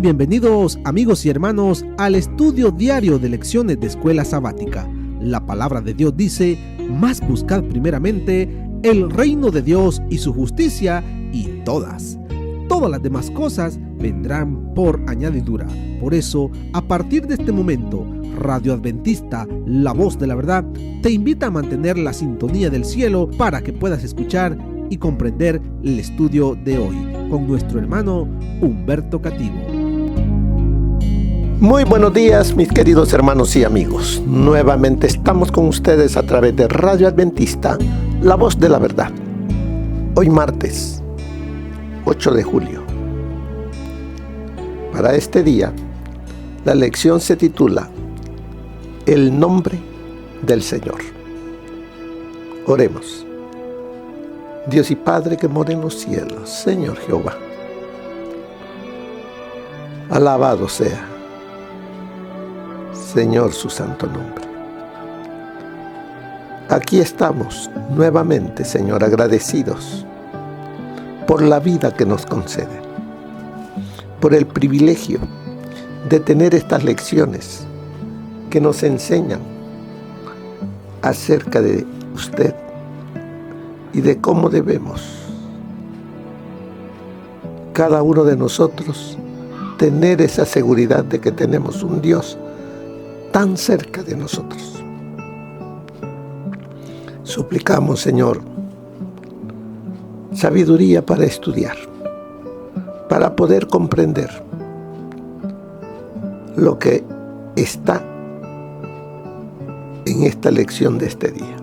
bienvenidos amigos y hermanos al estudio diario de lecciones de Escuela Sabática. La palabra de Dios dice: mas buscad primeramente el reino de Dios y su justicia, y todas las demás cosas vendrán por añadidura. Por eso, a partir de este momento, Radio Adventista, la voz de la verdad, te invita a mantener la sintonía del cielo para que puedas escuchar y comprender el estudio de hoy con nuestro hermano Humberto Cativo. Muy buenos días, mis queridos hermanos y amigos. Nuevamente estamos con ustedes a través de Radio Adventista, la voz de la verdad. Hoy martes 8 de julio. Para este día, la lección se titula El nombre del Señor. Oremos. Dios y Padre que mora en los cielos, Señor Jehová, alabado sea, Señor, su santo nombre. Aquí estamos nuevamente, Señor, agradecidos por la vida que nos concede, por el privilegio de tener estas lecciones que nos enseñan acerca de usted y de cómo debemos cada uno de nosotros tener esa seguridad de que tenemos un Dios tan cerca de nosotros. Suplicamos, Señor, sabiduría para estudiar, para poder comprender lo que está en esta lección de este día.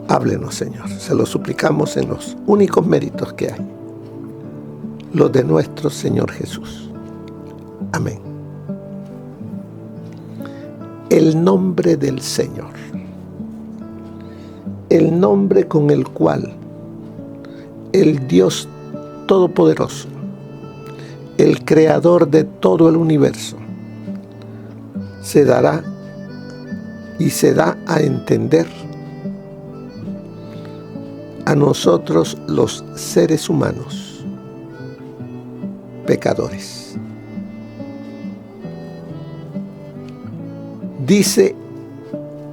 Háblenos, Señor, se lo suplicamos en los únicos méritos que hay, los de nuestro Señor Jesús. Amén. El nombre del Señor, el nombre con el cual el Dios Todopoderoso, el Creador de todo el universo, se dará y se da a entender a nosotros los seres humanos, pecadores. Dice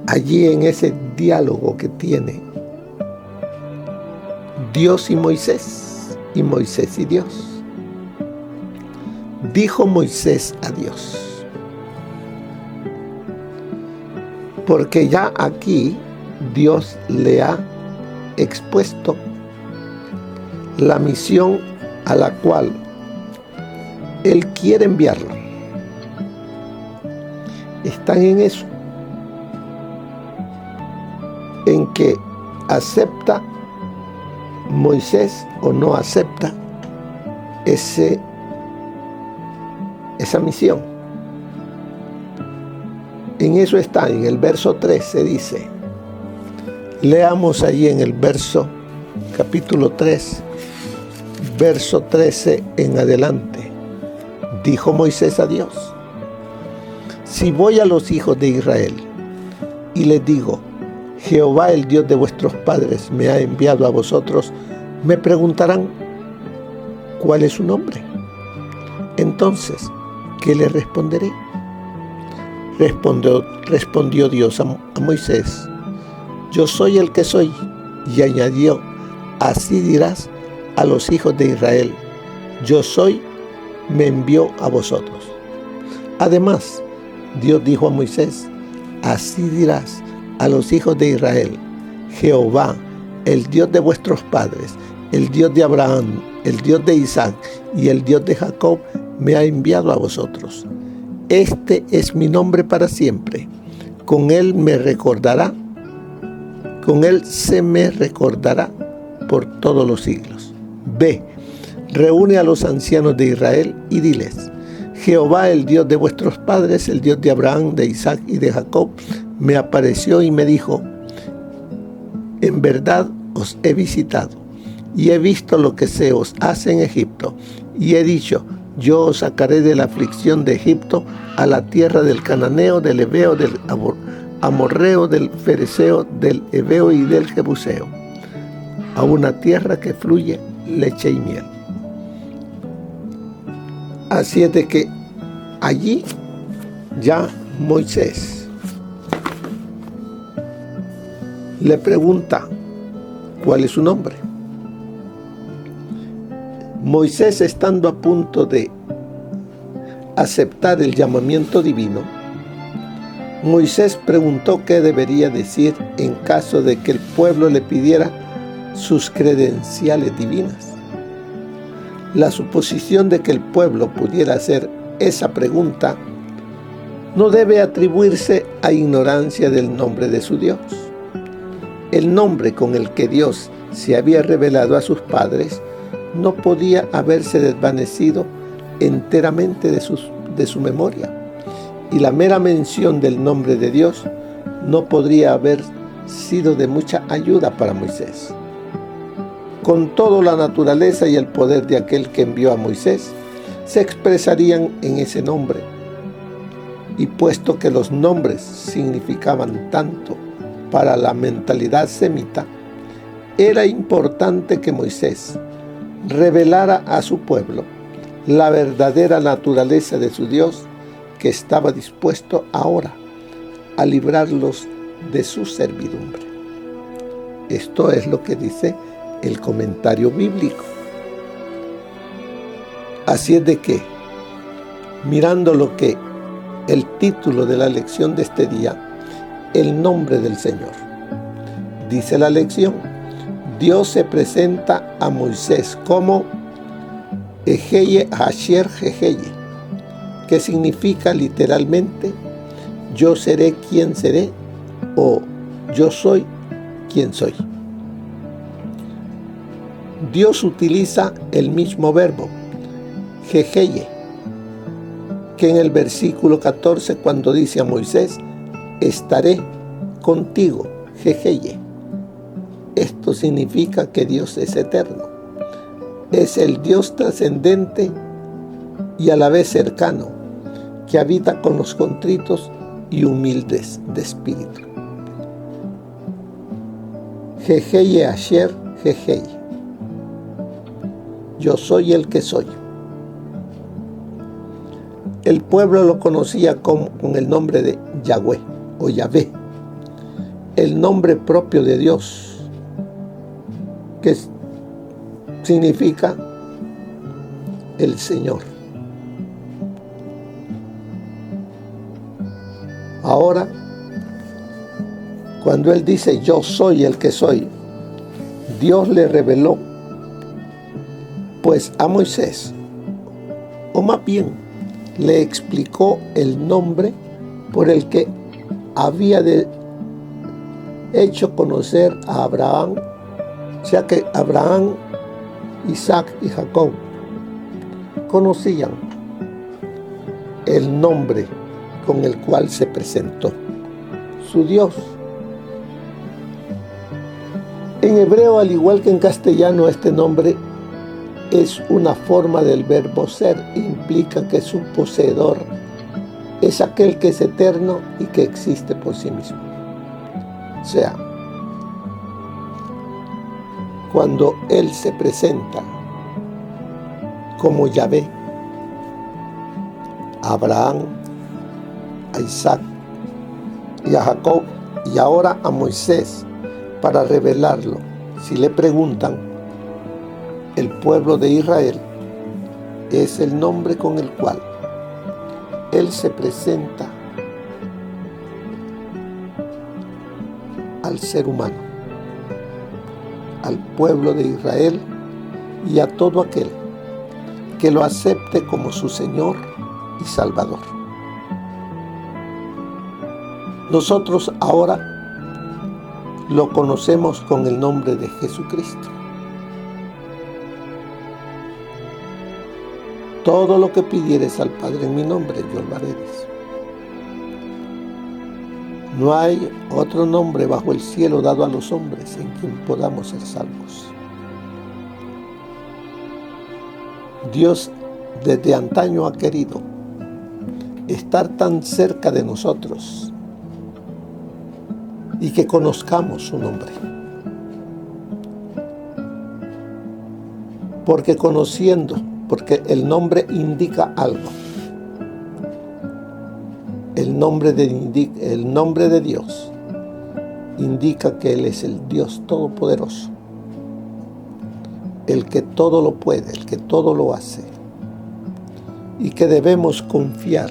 allí en ese diálogo que tiene Dios y Moisés y Dios. Dijo Moisés a Dios, porque ya aquí Dios le ha expuesto la misión a la cual Él quiere enviarlo. Están en eso, en que acepta Moisés o no acepta esa misión. En eso está, en el verso 13 dice, leamos allí en el capítulo 3, verso 13 en adelante. Dijo Moisés a Dios: si voy a los hijos de Israel y les digo, Jehová, el Dios de vuestros padres, me ha enviado a vosotros, me preguntarán, ¿cuál es su nombre? Entonces, ¿qué le responderé? Respondió Dios a Moisés: yo soy el que soy. Y añadió: así dirás a los hijos de Israel, yo soy, me envió a vosotros. Además, Dios dijo a Moisés: así dirás a los hijos de Israel, Jehová, el Dios de vuestros padres, el Dios de Abraham, el Dios de Isaac y el Dios de Jacob, me ha enviado a vosotros. Este es mi nombre para siempre. Con él se me recordará por todos los siglos. Ve, reúne a los ancianos de Israel y diles: Jehová, el Dios de vuestros padres, el Dios de Abraham, de Isaac y de Jacob, me apareció y me dijo: en verdad os he visitado y he visto lo que se os hace en Egipto, y he dicho: yo os sacaré de la aflicción de Egipto a la tierra del cananeo, del heveo, del amorreo, del fereceo, del heveo y del jebuseo, a una tierra que fluye leche y miel. Así es de que allí ya Moisés le pregunta cuál es su nombre. Moisés, estando a punto de aceptar el llamamiento divino, Moisés preguntó qué debería decir en caso de que el pueblo le pidiera sus credenciales divinas. La suposición de que el pueblo pudiera hacer esa pregunta no debe atribuirse a ignorancia del nombre de su Dios. El nombre con el que Dios se había revelado a sus padres no podía haberse desvanecido enteramente de su memoria, y la mera mención del nombre de Dios no podría haber sido de mucha ayuda para Moisés. Con todo, la naturaleza y el poder de aquel que envió a Moisés se expresarían en ese nombre, y puesto que los nombres significaban tanto para la mentalidad semita, era importante que Moisés revelara a su pueblo la verdadera naturaleza de su Dios, que estaba dispuesto ahora a librarlos de su servidumbre. Esto es lo que dice el comentario bíblico. Así es de que, mirando lo que el título de la lección de este día, el nombre del Señor, dice la lección: Dios se presenta a Moisés como Ejeye Asher Jejeye, que significa literalmente yo seré quien seré, o yo soy quien soy. Dios utiliza el mismo verbo, Jejeye, que en el versículo 14, cuando dice a Moisés: estaré contigo, Jejeye. Esto significa que Dios es eterno. Es el Dios trascendente y a la vez cercano, que habita con los contritos y humildes de espíritu. Jejeye Asher Jejeye. Yo soy el que soy. El pueblo lo conocía con el nombre de Yahweh o Yahvé, el nombre propio de Dios, que significa el Señor. Ahora, cuando Él dice yo soy el que soy, Dios le reveló pues a Moisés, o más bien le explicó el nombre por el que había hecho conocer a Abraham, o sea que Abraham, Isaac y Jacob conocían el nombre con el cual se presentó su Dios. En hebreo, al igual que en castellano, este nombre es una forma del verbo ser. Implica que su poseedor es aquel que es eterno y que existe por sí mismo. O sea, cuando Él se presenta como Yahvé a Abraham, a Isaac y a Jacob, y ahora a Moisés para revelarlo, si le preguntan, el pueblo de Israel es el nombre con el cual Él se presenta al ser humano, al pueblo de Israel y a todo aquel que lo acepte como su Señor y Salvador. Nosotros ahora lo conocemos con el nombre de Jesucristo. Todo lo que pidieres al Padre en mi nombre, yo lo haré. No hay otro nombre bajo el cielo dado a los hombres en quien podamos ser salvos. Dios desde antaño ha querido estar tan cerca de nosotros y que conozcamos su nombre. Porque conociendo porque el nombre indica algo. El nombre de Dios indica que Él es el Dios Todopoderoso, el que todo lo puede, el que todo lo hace, y que debemos confiar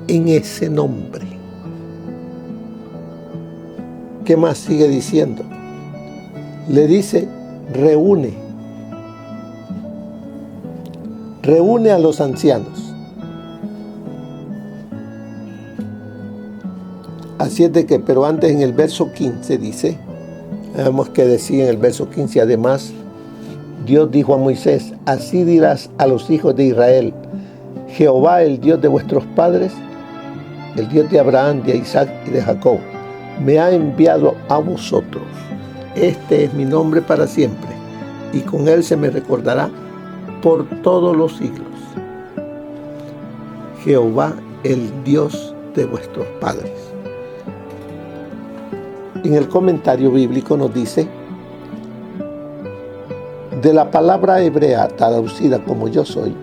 en ese nombre. ¿Qué más sigue diciendo? Le dice, reúne a los ancianos. Así es de que, pero antes en el verso 15 dice, vemos que decía en el verso 15, además, Dios dijo a Moisés, así dirás a los hijos de Israel, Jehová, el Dios de vuestros padres, el Dios de Abraham, de Isaac y de Jacob, me ha enviado a vosotros. Este es mi nombre para siempre, y con él se me recordará por todos los siglos. Jehová, el Dios de vuestros padres. En el comentario bíblico nos dice, de la palabra hebrea traducida como yo soy,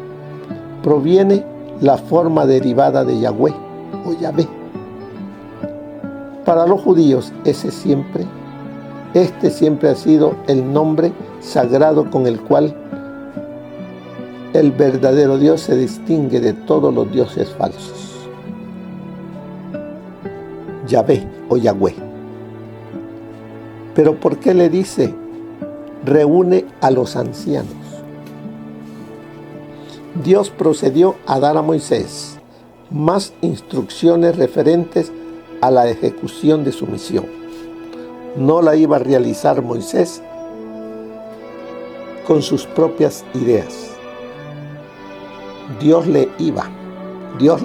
proviene la forma derivada de Yahweh o Yahvé. Para los judíos este siempre ha sido el nombre sagrado con el cual el verdadero Dios se distingue de todos los dioses falsos. Yahvé o Yahweh. Pero ¿por qué le dice reúne a los ancianos? Dios procedió a dar a Moisés más instrucciones referentes a la ejecución de su misión. No la iba a realizar Moisés con sus propias ideas. Dios le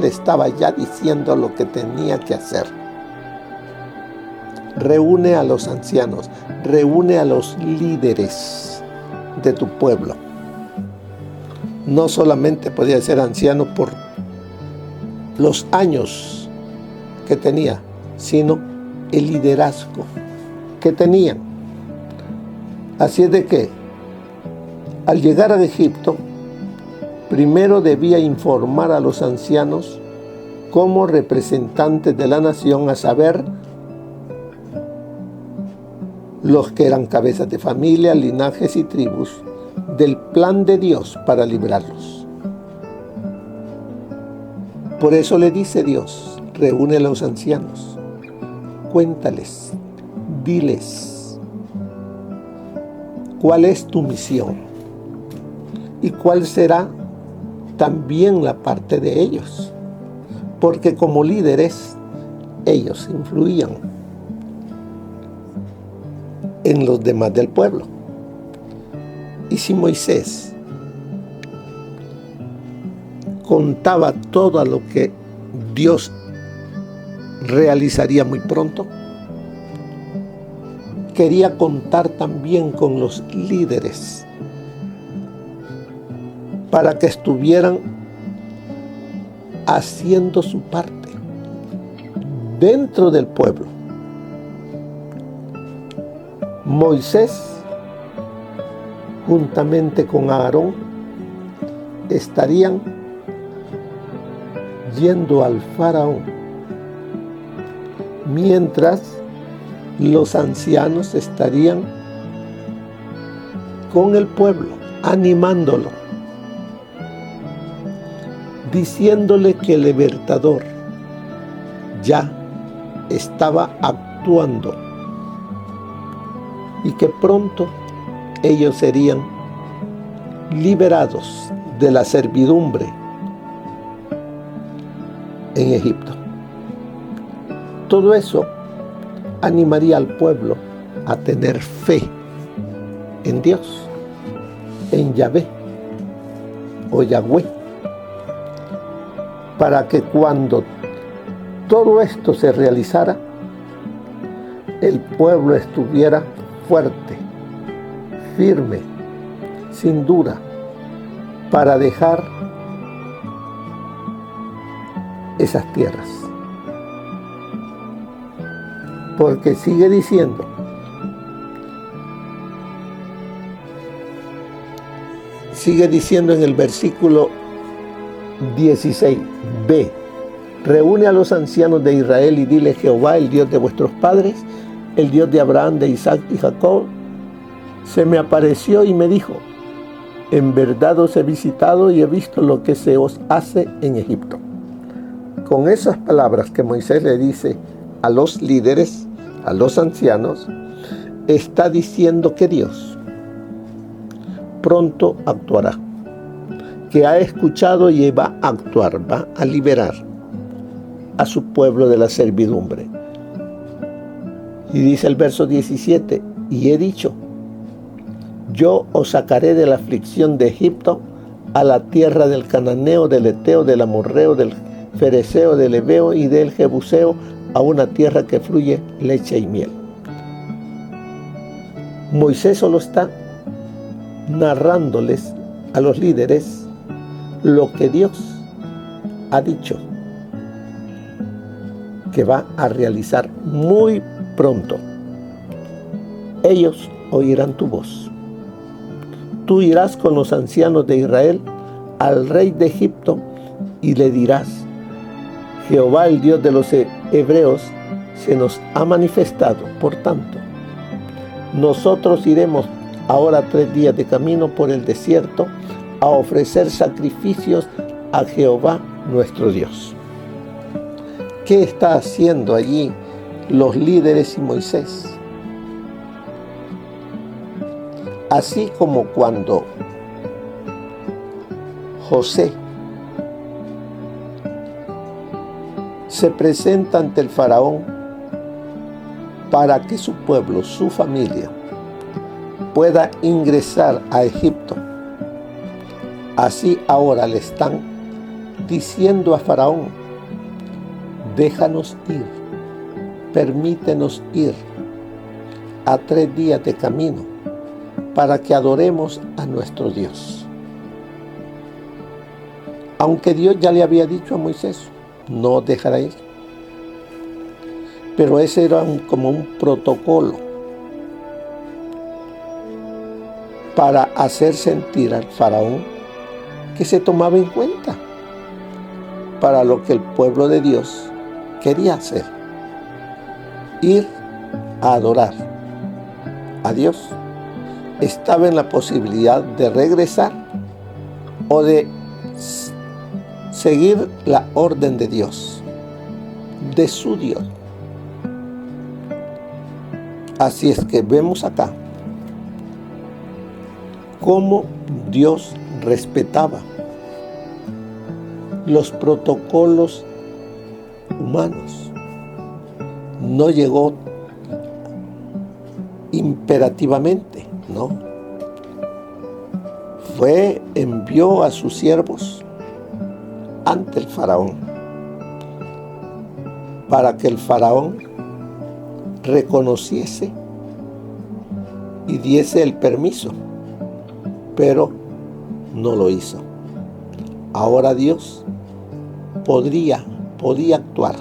estaba ya diciendo lo que tenía que hacer. Reúne a los ancianos, reúne a los líderes de tu pueblo. No solamente podía ser anciano por los años que tenía, sino el liderazgo que tenían. Así es de que, al llegar a Egipto, primero debía informar a los ancianos como representantes de la nación, a saber, los que eran cabezas de familia, linajes y tribus, del plan de Dios para librarlos. Por eso le dice Dios, reúne a los ancianos, cuéntales, diles, cuál es tu misión y cuál será también la parte de ellos, porque como líderes ellos influían en los demás del pueblo. Y si Moisés contaba todo lo que Dios realizaría muy pronto, quería contar también con los líderes para que estuvieran haciendo su parte dentro del pueblo. Moisés, juntamente con Aarón, estarían yendo al faraón, mientras los ancianos estarían con el pueblo, animándolo, diciéndole que el libertador ya estaba actuando y que pronto ellos serían liberados de la servidumbre en Egipto. Todo eso animaría al pueblo a tener fe en Dios, en Yahvé o Yahweh, para que cuando todo esto se realizara, el pueblo estuviera fuerte, firme, sin duda, para dejar esas tierras. Porque sigue diciendo, Sigue diciendo en el versículo 16, ve, reúne a los ancianos de Israel y dile: Jehová, el Dios de vuestros padres, el Dios de Abraham, de Isaac y Jacob, se me apareció y me dijo: en verdad os he visitado y he visto lo que se os hace en Egipto. Con esas palabras que Moisés le dice a los líderes, a los ancianos, está diciendo que Dios pronto actuará, que ha escuchado y va a actuar, va a liberar a su pueblo de la servidumbre. Y dice el verso 17, y he dicho: yo os sacaré de la aflicción de Egipto a la tierra del cananeo, del eteo, del amorreo, del fereceo, del heveo y del jebuseo, a una tierra que fluye leche y miel. Moisés solo está narrándoles a los líderes lo que Dios ha dicho que va a realizar muy pronto. Ellos oirán tu voz. Tú irás con los ancianos de Israel al rey de Egipto y le dirás: Jehová, el Dios de los hebreos, se nos ha manifestado. Por tanto, nosotros iremos ahora 3 días de camino por el desierto a ofrecer sacrificios a Jehová nuestro Dios. ¿Qué está haciendo allí los líderes y Moisés? Así como cuando José se presenta ante el faraón para que su pueblo, su familia, pueda ingresar a Egipto, así ahora le están diciendo a faraón: déjanos ir, permítenos ir a 3 días de camino para que adoremos a nuestro Dios. Aunque Dios ya le había dicho a Moisés: no dejará ir. Pero ese era como un protocolo para hacer sentir al faraón que se tomaba en cuenta para lo que el pueblo de Dios quería hacer: ir a adorar a Dios. Estaba en la posibilidad de regresar o de seguir la orden de Dios, de su Dios. Así es que vemos acá cómo Dios respetaba los protocolos humanos. No llegó imperativamente, no. Envió a sus siervos ante el faraón para que el faraón reconociese y diese el permiso, pero no lo hizo. Ahora Dios podía actuar,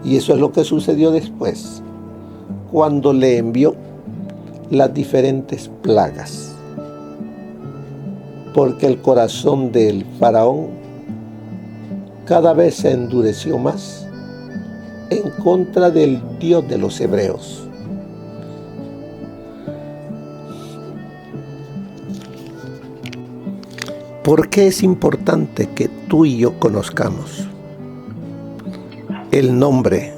y eso es lo que sucedió después, cuando le envió las diferentes plagas, porque el corazón del faraón cada vez se endureció más en contra del Dios de los hebreos. ¿Por qué es importante que tú y yo conozcamos el nombre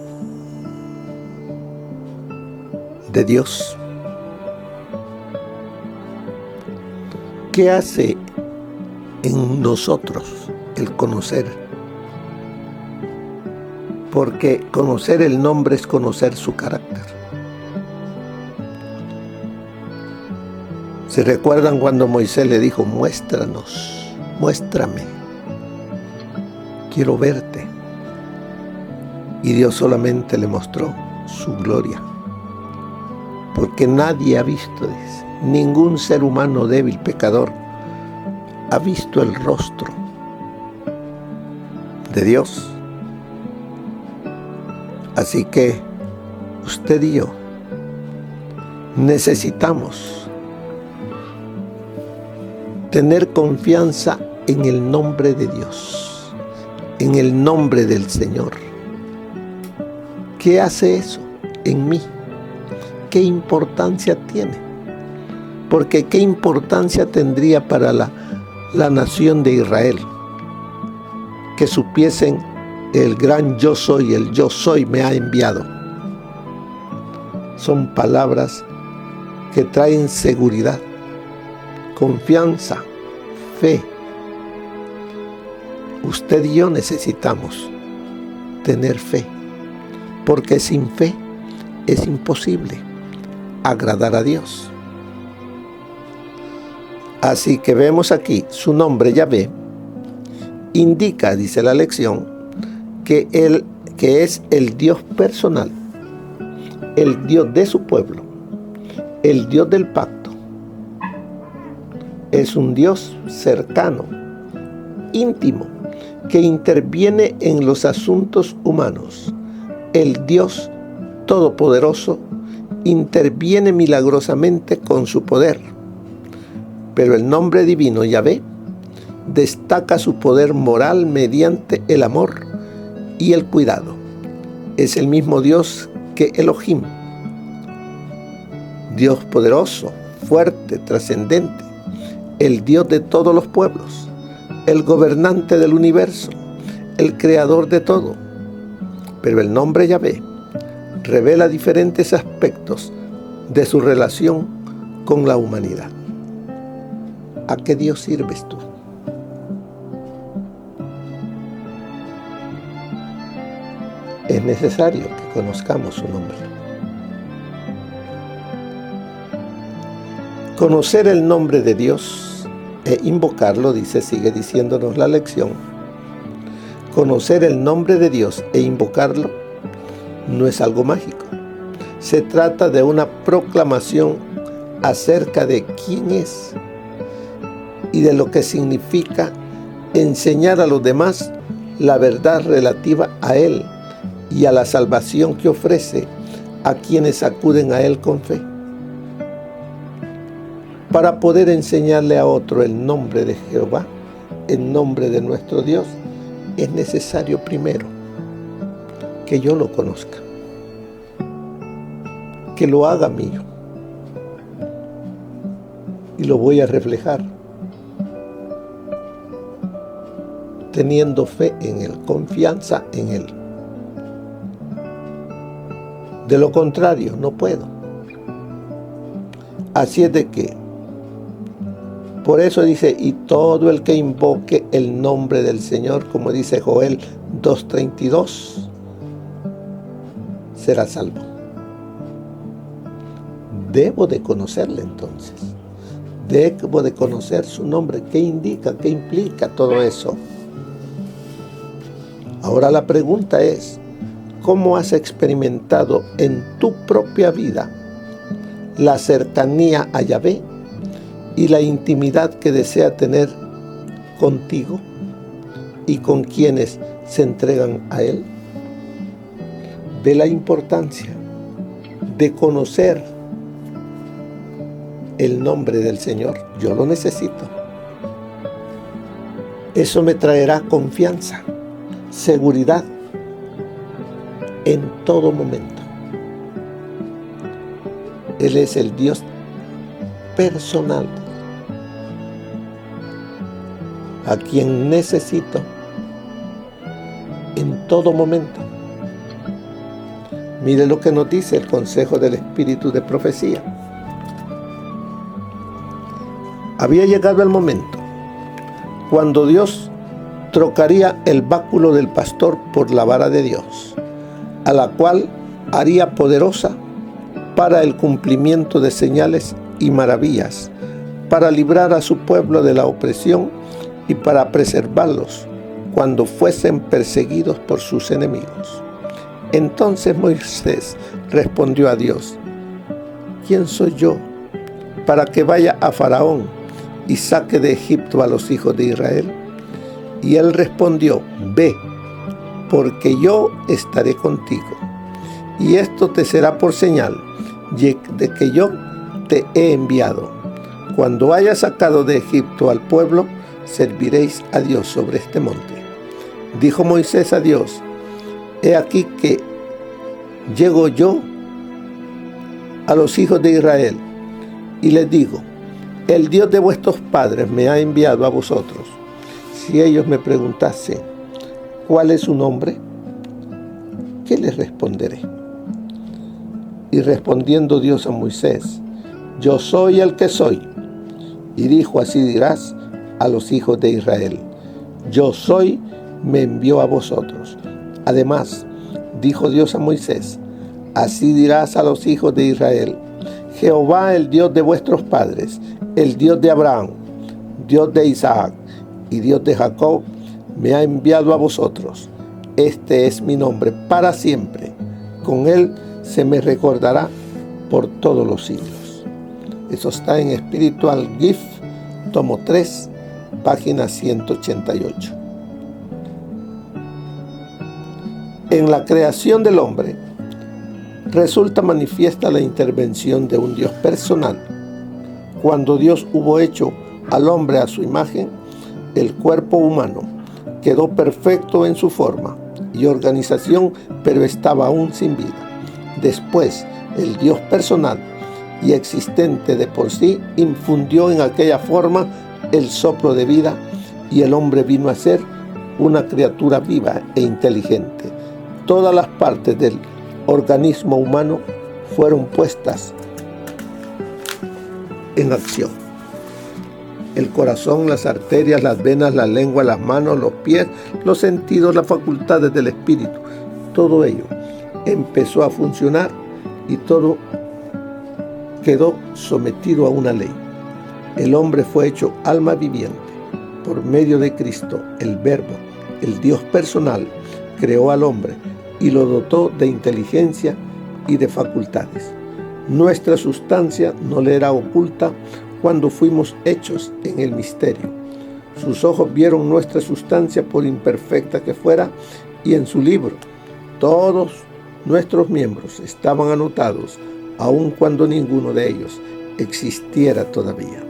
de Dios? ¿Qué hace en nosotros el conocer? Porque conocer el nombre es conocer su carácter. ¿Se recuerdan cuando Moisés le dijo: muéstranos, muéstrame, quiero verte? Y Dios solamente le mostró su gloria, porque nadie ha visto, dice, ningún ser humano débil, pecador, ha visto el rostro de Dios. Así que usted y yo necesitamos tener confianza en el nombre de Dios, en el nombre del Señor. ¿Qué hace eso en mí? ¿Qué importancia tiene? Porque ¿qué importancia tendría para la nación de Israel? Que supiesen el gran yo soy, el yo soy me ha enviado. Son palabras que traen seguridad, confianza, fe. Usted y yo necesitamos tener fe, porque sin fe es imposible agradar a Dios. Así que vemos aquí su nombre Yahvé, indica, dice la lección, que es el Dios personal, el Dios de su pueblo, el Dios del pacto. Es un Dios cercano, íntimo, que interviene en los asuntos humanos. El Dios todopoderoso interviene milagrosamente con su poder. Pero el nombre divino Yahvé destaca su poder moral mediante el amor y el cuidado. Es el mismo Dios que Elohim, Dios poderoso, fuerte, trascendente, el Dios de todos los pueblos, el gobernante del universo, el creador de todo. Pero el nombre Yahvé revela diferentes aspectos de su relación con la humanidad. ¿A qué Dios sirves tú? Es necesario que conozcamos su nombre. Conocer el nombre de Dios e invocarlo, sigue diciéndonos la lección. Conocer el nombre de Dios e invocarlo no es algo mágico. Se trata de una proclamación acerca de quién es y de lo que significa enseñar a los demás la verdad relativa a Él y a la salvación que ofrece a quienes acuden a Él con fe. Para poder enseñarle a otro el nombre de Jehová, el nombre de nuestro Dios, es necesario primero que yo lo conozca, que lo haga mío, y lo voy a reflejar teniendo fe en Él, confianza en Él. De lo contrario, no puedo. Así es de que, por eso dice, y todo el que invoque el nombre del Señor, como dice Joel 2:32, será salvo. Debo de conocerle entonces. Debo de conocer su nombre. ¿Qué indica? ¿Qué implica todo eso? Ahora la pregunta es, ¿cómo has experimentado en tu propia vida la cercanía a Yahvé y la intimidad que desea tener contigo y con quienes se entregan a Él? Ve la importancia de conocer el nombre del Señor. Yo lo necesito. Eso me traerá confianza, seguridad en todo momento. Él es el Dios personal a quien necesito en todo momento. Mire lo que nos dice el consejo del Espíritu de profecía. Había llegado el momento cuando Dios trocaría el báculo del pastor por la vara de Dios, a la cual haría poderosa para el cumplimiento de señales y maravillas, para librar a su pueblo de la opresión y para preservarlos cuando fuesen perseguidos por sus enemigos. Entonces Moisés respondió a Dios: ¿quién soy yo para que vaya a Faraón y saque de Egipto a los hijos de Israel? Y él respondió: ve, porque yo estaré contigo, y esto te será por señal de que yo te he enviado. Cuando haya sacado de Egipto al pueblo, serviréis a Dios sobre este monte. Dijo Moisés a Dios: he aquí que llego yo a los hijos de Israel y les digo: el Dios de vuestros padres me ha enviado a vosotros. Si ellos me preguntasen: ¿cuál es su nombre?, ¿qué les responderé? Y respondiendo Dios a Moisés: yo soy el que soy. Y dijo: así dirás a los hijos de Israel: yo soy, me envió a vosotros. Además, dijo Dios a Moisés: así dirás a los hijos de Israel: Jehová, el Dios de vuestros padres, el Dios de Abraham, Dios de Isaac y Dios de Jacob, me ha enviado a vosotros. Este es mi nombre para siempre. Con él se me recordará por todos los siglos. Eso está en Spiritual Gift, tomo 3, página 188. En la creación del hombre resulta manifiesta la intervención de un Dios personal. Cuando Dios hubo hecho al hombre a su imagen, el cuerpo humano quedó perfecto en su forma y organización, pero estaba aún sin vida. Después, el Dios personal y existente de por sí infundió en aquella forma el soplo de vida y el hombre vino a ser una criatura viva e inteligente. Todas las partes del organismo humano fueron puestas en acción. El corazón, las arterias, las venas, la lengua, las manos, los pies, los sentidos, las facultades del espíritu, todo ello empezó a funcionar y todo quedó sometido a una ley. El hombre fue hecho alma viviente. Por medio de Cristo, el Verbo, el Dios personal, creó al hombre y lo dotó de inteligencia y de facultades. Nuestra sustancia no le era oculta cuando fuimos hechos en el misterio. Sus ojos vieron nuestra sustancia, por imperfecta que fuera, y en su libro todos nuestros miembros estaban anotados, aun cuando ninguno de ellos existiera todavía.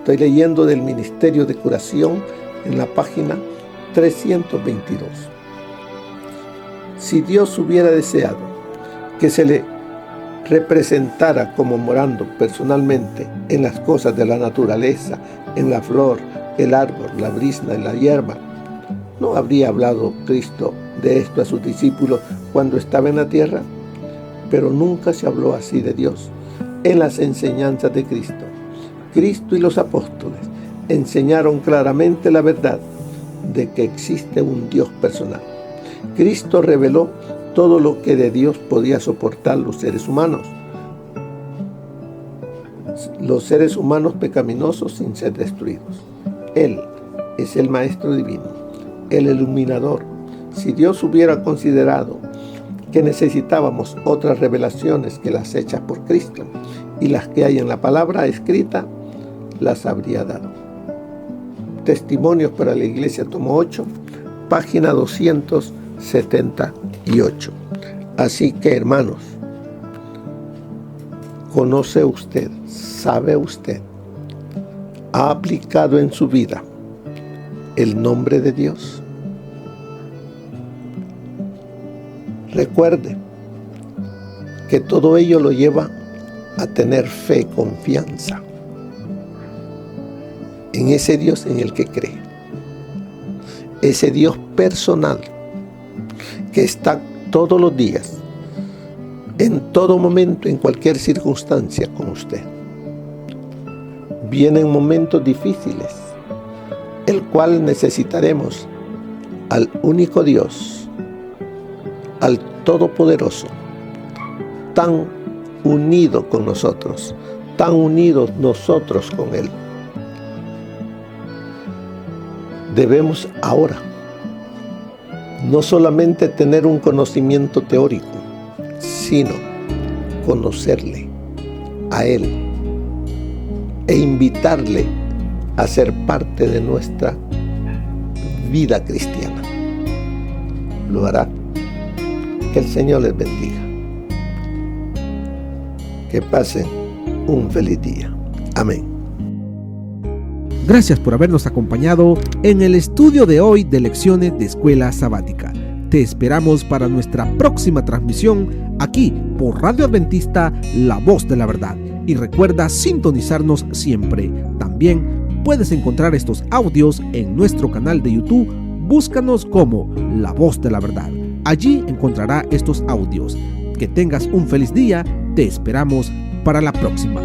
Estoy leyendo del Ministerio de Curación en la página 322. Si Dios hubiera deseado que se le representara como morando personalmente en las cosas de la naturaleza, en la flor, el árbol, la brisna y la hierba, ¿no habría hablado Cristo de esto a sus discípulos cuando estaba en la tierra? Pero nunca se habló así de Dios en las enseñanzas de Cristo. Cristo y los apóstoles enseñaron claramente la verdad de que existe un Dios personal. Cristo reveló todo lo que de Dios podía soportar los seres humanos pecaminosos sin ser destruidos. Él es el Maestro Divino, el iluminador. Si Dios hubiera considerado que necesitábamos otras revelaciones que las hechas por Cristo y las que hay en la palabra escrita, las habría dado. Testimonios para la Iglesia, tomo 8, página 278. Así que, hermanos, ¿conoce usted, sabe usted, ha aplicado en su vida el nombre de Dios? Recuerde que todo ello lo lleva a tener fe, confianza en ese Dios en el que cree, ese Dios personal que está todos los días, en todo momento, en cualquier circunstancia con usted. Vienen momentos difíciles, el cual necesitaremos al único Dios, al Todopoderoso, tan unido con nosotros, tan unidos nosotros con Él. Debemos ahora no solamente tener un conocimiento teórico, sino conocerle a Él e invitarle a ser parte de nuestra vida cristiana. Lo hará. Que el Señor les bendiga. Que pasen un feliz día. Amén. Gracias por habernos acompañado en el estudio de hoy de Lecciones de Escuela Sabática. Te esperamos para nuestra próxima transmisión aquí por Radio Adventista, La Voz de la Verdad. Y recuerda sintonizarnos siempre. También puedes encontrar estos audios en nuestro canal de YouTube. Búscanos como La Voz de la Verdad. Allí encontrará estos audios. Que tengas un feliz día. Te esperamos para la próxima.